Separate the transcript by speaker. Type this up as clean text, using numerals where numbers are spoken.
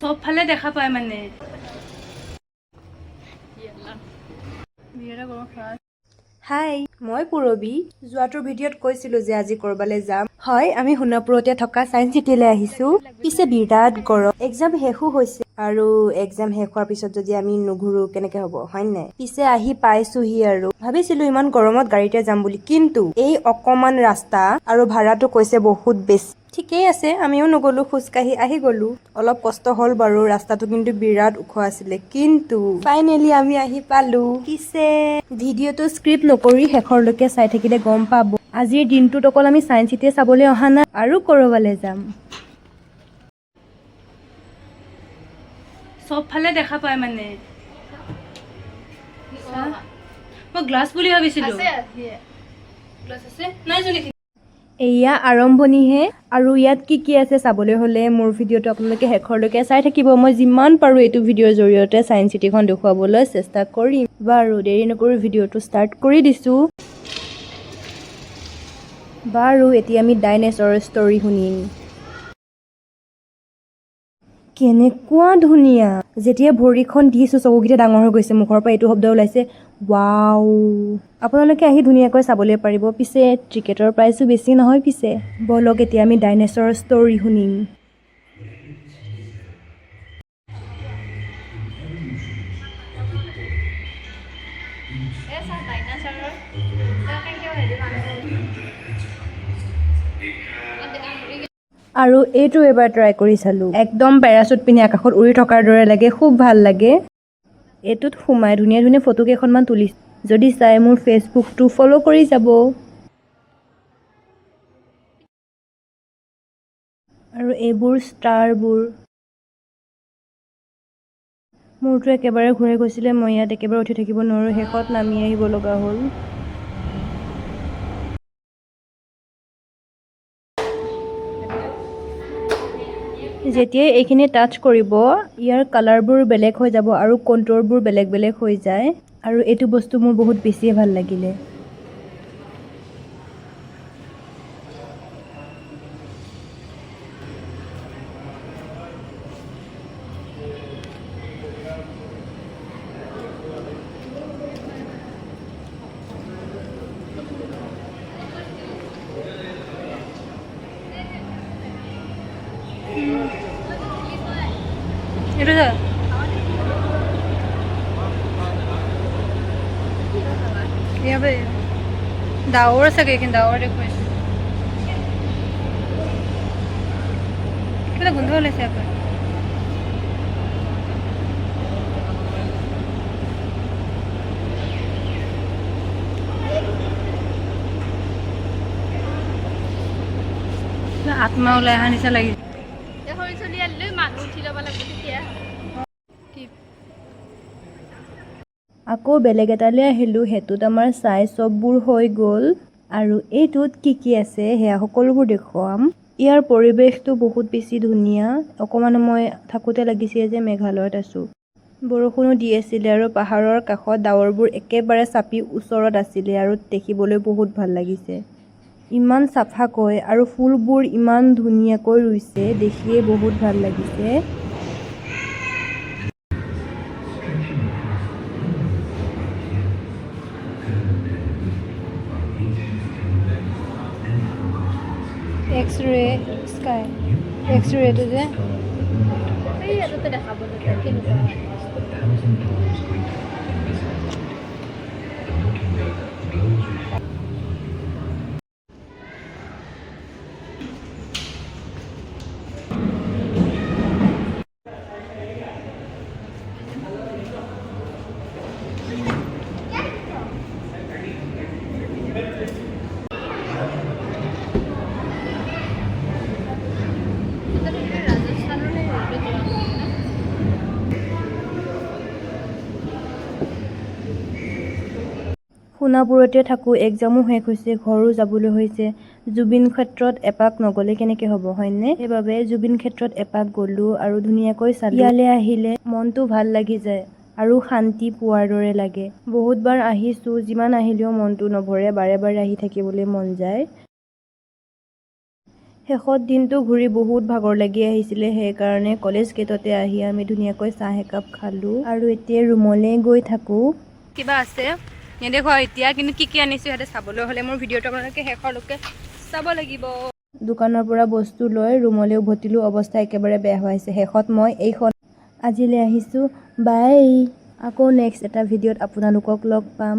Speaker 1: সব ফালে দেখা পায় মানে
Speaker 2: হাই, মই পূৰবী। যোৱাটোৰ ভিডিঅ'ত কৈছিলোঁ যে আজি ক'ৰবালৈ যাম। হয়, আমি সোণাপুৰতে থকা ছায়েন্স চিটিলৈ আহিছোঁ। পিছে বিৰাট গৰম। এক্সাম শেষো হৈছে আৰু এক্সাম শেষ হোৱাৰ পিছত যদি আমি নুঘূৰো কেনেকে হ'ব, হয় নাই? পিছে আহি পাইছোহি আৰু ভাবিছিলোঁ ইমান গৰমত গাড়ীতে যাম বুলি, কিন্তু এই অকমান ৰাস্তা আৰু ভাড়াটো কৈছে বহুত বেছি। ঠিকেই আছে, আমিও নগ'লো, খোজকাঢ়ি আহি গ'লো। অলপ কষ্ট হ'ল বাৰু, ৰাস্তাটো কিন্তু বিৰাট ওখ আছিলে, কিন্তু ফাইনেলি আমি আহি পালো। পিছে ভিডিঅ'টো স্ক্ৰিপ্ট নকৰি শেষৰলৈকে চাই থাকিলে গম পাব আজিৰ দিনটোত অকল আমি ছায়েন্স চিটিয়ে চাবলৈ অহা নাই আৰু ক'ৰবালৈ যাম।
Speaker 1: সব ফালে দেখা পায় মানে মই গ্লাছ বুলি ভাবিছিলোঁ। গ্লাছ আছে নাই যদি
Speaker 2: এয়া আৰম্ভণিহে, আৰু ইয়াত কি কি আছে চাবলৈ হ'লে মোৰ ভিডিঅ'টো আপোনালোকে শেষৰলৈকে চাই থাকিব। মই যিমান পাৰোঁ এইটো ভিডিঅ'ৰ জৰিয়তে ছায়েন্স চিটিখন দেখুৱাবলৈ চেষ্টা কৰিম। বাৰু দেৰি নকৰি ভিডিঅ'টো ষ্টাৰ্ট কৰি দিছোঁ। বাৰু এতিয়া আমি ডাইনেছৰৰ ষ্টৰী শুনিম। কেনেকুৱা ধুনীয়া! যেতিয়া ভৰিখন দিছোঁ চকুকেইটা ডাঙৰ হৈ গৈছে, মুখৰ পৰা এইটো শব্দ ওলাইছে, ৱাও! আপোনালোকে আহি ধুনীয়াকৈ চাবলৈ পাৰিব। পিছে টিকেটৰ প্ৰাইচো বেছি নহয় পিছে। ব'লক এতিয়া আমি ডাইনেছৰৰ ষ্টৰী শুনিম। আৰু এইটো এবাৰ ট্ৰাই কৰি চালোঁ। একদম পেৰাচুট পিন্ধি আকাশত উৰি থকাৰ দৰে লাগে, খুব ভাল লাগে। এইটোত সোমাই ধুনীয়া ধুনীয়া ফটো কেইখনমান তুলিছোঁ। যদি চাই মোৰ ফেচবুকটো ফ'ল' কৰি যাব। আৰু এইবোৰ ষ্টাৰবোৰ মূৰটো একেবাৰে ঘূৰাই গৈছিলে, মই ইয়াত একেবাৰে উঠি থাকিব নোৱাৰোঁ, শেষত নামি আহিব লগা হ'ল। যেতিয়াই এইখিনি টাচ কৰিব, ইয়াৰ কালাৰবোৰ বেলেগ হৈ যাব আৰু কণ্ট্ৰ'ৰবোৰ বেলেগ বেলেগ হৈ যায়, আৰু এইটো বস্তু মোৰ বহুত বেছিয়ে ভাল লাগিলে।
Speaker 1: এইটো যা ইয়াতে ডাৱৰ চাগে, কিন্তু ডাৱৰ দেখুৱাইছে। কিবা গোন্ধ ওলাইছে আকৌ। আত্মা ওলাই অহা নিচিনা লাগিছে।
Speaker 2: আকৌ বেলেগ এটালৈ আহিলোঁ, সেইটোত আমাৰ চাই চববোৰ হৈ গ'ল, আৰু এইটোত কি কি আছে সেয়া সকলোবোৰ দেখুৱাম। ইয়াৰ পৰিৱেশটো বহুত বেছি ধুনীয়া। অকণমান সময় থাকোঁতে লাগিছে যে মেঘালয়ত আছোঁ। বৰষুণো দি আছিলে আৰু পাহাৰৰ কাষত ডাৱৰবোৰ একেবাৰে চাপি ওচৰত আছিলে, আৰু দেখিবলৈ বহুত ভাল লাগিছে। ইমান চাফাকৈ আৰু ফুলবোৰ ইমান ধুনীয়াকৈ ৰুইছে, দেখিয়ে বহুত ভাল লাগিছে।
Speaker 1: এক্স-ৰে স্কাই, এক্স-ৰেটো যে
Speaker 2: সোণাপুৰতে থাকোঁ, এক্সামো শেষ হৈছে, ঘৰো যাবলৈ হৈছে। জুবিন ক্ষেত্ৰত এপাক নগ'লে কেনেকৈ হ'ব, হয়নে? সেইবাবে জুবিন ক্ষেত্ৰত এপাক গ'লোঁ আৰু ধুনীয়াকৈ চালোঁ। ইয়ালৈ আহিলে মনটো ভাল লাগি যায় আৰু শান্তি পোৱাৰ দৰে লাগে। বহুতবাৰ আহিছোঁ, যিমান আহিলেও মনটো নভৰে, বাৰে বাৰে আহি থাকিবলৈ মন যায়। শেষত দিনটো ঘূৰি বহুত ভাগৰ লাগি আহিছিলে, সেইকাৰণে কলেজ গেটতে আহি আমি ধুনীয়াকৈ চাহ একাপ খালোঁ আৰু এতিয়া ৰুমলৈ গৈ থাকোঁ।
Speaker 1: কিবা আছে নেদেখুৱা এতিয়া, কিন্তু কি আনিছোঁ সিহঁতে চাবলৈ হ'লে মোৰ ভিডিঅ'টো আপোনালোকে শেষৰলৈকে চাব লাগিব।
Speaker 2: দোকানৰ পৰা বস্তু লৈ ৰুমলৈ উভতিলোঁ, অৱস্থা একেবাৰে বেয়া হৈ আছে। শেষত মই এইখন আজিলৈ আহিছোঁ, বাই। আকৌ নেক্সট এটা ভিডিঅ'ত আপোনালোকক লগ পাম।